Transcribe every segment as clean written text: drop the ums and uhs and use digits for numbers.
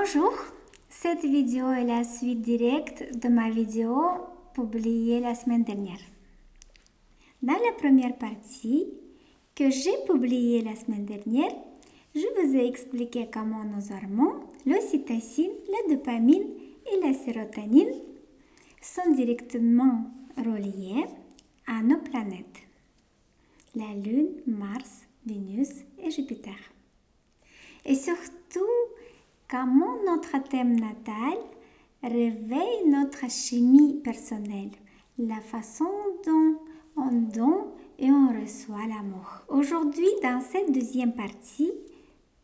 Bonjour, cette vidéo est la suite directe de ma vidéo publiée la semaine dernière. Dans la première partie que j'ai publiée la semaine dernière, je vous ai expliqué comment nos hormones, l'ocytocine, la dopamine et la sérotonine sont directement reliées à nos planètes, la Lune, Mars, Vénus et Jupiter. Et surtout, comment notre thème natal réveille notre chimie personnelle, la façon dont on donne et on reçoit l'amour. Aujourd'hui, dans cette deuxième partie,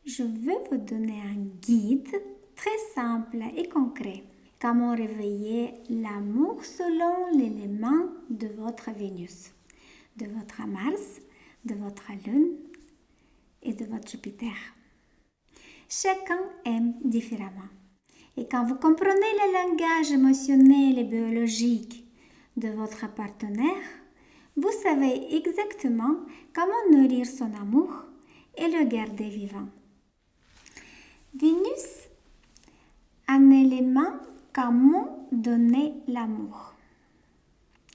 je veux vous donner un guide très simple et concret. Comment réveiller l'amour selon l'élément de votre Vénus, de votre Mars, de votre Lune et de votre Jupiter. Chacun aime différemment. Et quand vous comprenez le langage émotionnel et biologique de votre partenaire, vous savez exactement comment nourrir son amour et le garder vivant. Vénus, un élément comment donner l'amour.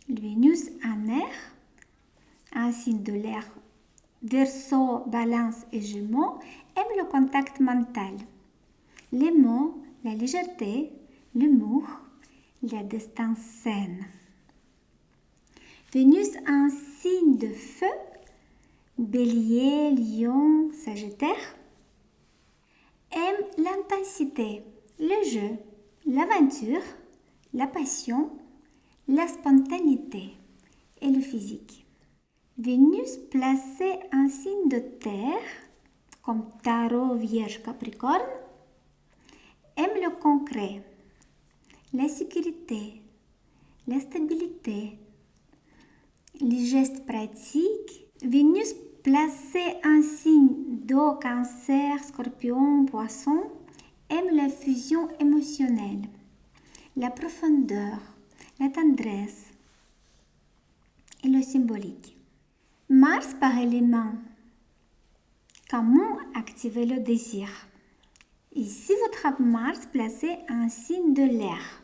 Vénus, un air, un signe de l'air, Verseau, Balance et Gémeaux, aime le contact mental, les mots, la légèreté, l'humour, la distance saine. Vénus, un signe de feu, Bélier, Lion, Sagittaire, aime l'intensité, le jeu, l'aventure, la passion, la spontanéité et le physique. Vénus placée en signe de terre, comme Taureau, Vierge, Capricorne, aime le concret, la sécurité, la stabilité, les gestes pratiques. Vénus placée en signe d'eau, Cancer, Scorpion, Poisson, aime la fusion émotionnelle, la profondeur, la tendresse et le symbolique. Mars par élément. Comment activer le désir? Ici, votre Mars placé en signe de l'air.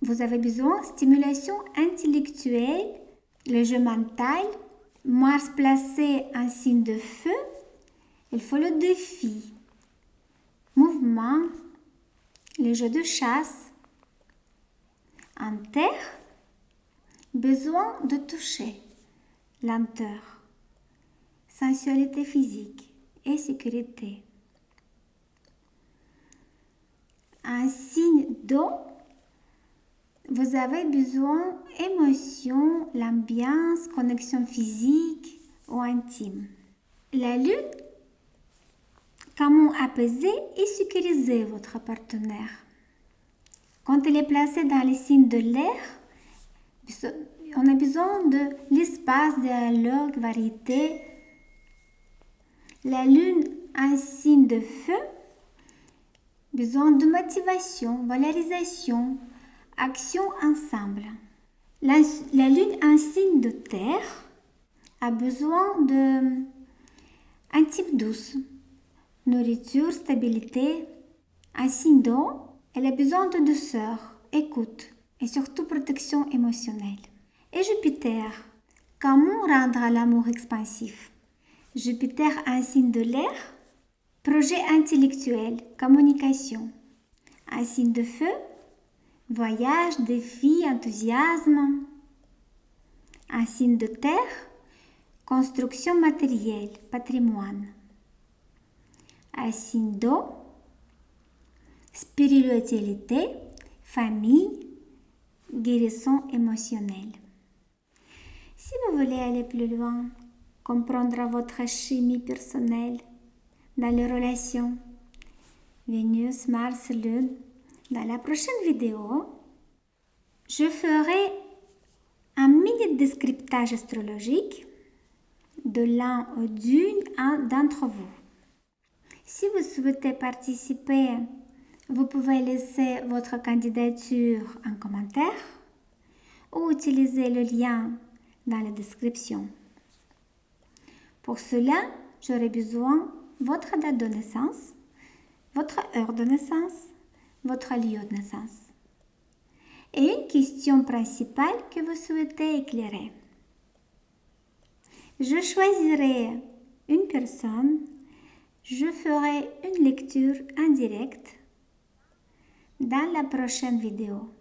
Vous avez besoin de stimulation intellectuelle, le jeu mental. Mars placé en signe de feu, il faut le défi, mouvement, le jeu de chasse. En terre, besoin de toucher, lenteur, sensualité physique et sécurité. Un signe d'eau, vous avez besoin d'émotion, l'ambiance, connexion physique ou intime. La lune, comment apaiser et sécuriser votre partenaire. Quand elle est placée dans les signes de l'air, on a besoin de l'espace, dialogue, variété. La lune, un signe de feu, besoin de motivation, valorisation, action ensemble. La lune, un signe de terre, a besoin d'un type douce, nourriture, stabilité. Un signe d'eau, elle a besoin de douceur, écoute et surtout protection émotionnelle. Et Jupiter, comment rendre l'amour expansif? Jupiter, un signe de l'air, projet intellectuel, communication. Un signe de feu, voyage, défi, enthousiasme. Un signe de terre, construction matérielle, patrimoine. Un signe d'eau, spiritualité, famille, guérison émotionnelle. Si vous voulez aller plus loin, comprendre votre chimie personnelle dans les relations, Vénus, Mars, Lune, dans la prochaine vidéo, je ferai un mini descriptage astrologique de l'un ou d'une d'entre vous. Si vous souhaitez participer, vous pouvez laisser votre candidature en commentaire ou utiliser le lien dans la description. Pour cela, j'aurai besoin de votre date de naissance, votre heure de naissance, votre lieu de naissance et une question principale que vous souhaitez éclairer. Je choisirai une personne, je ferai une lecture en direct dans la prochaine vidéo.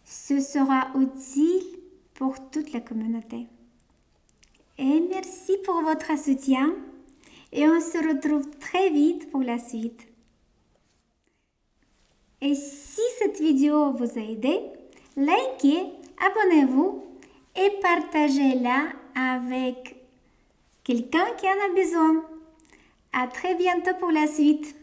Ce sera utile pour toute la communauté. Et merci pour votre soutien et on se retrouve très vite pour la suite. Et si cette vidéo vous a aidé, likez, abonnez-vous et partagez-la avec quelqu'un qui en a besoin. À très bientôt pour la suite.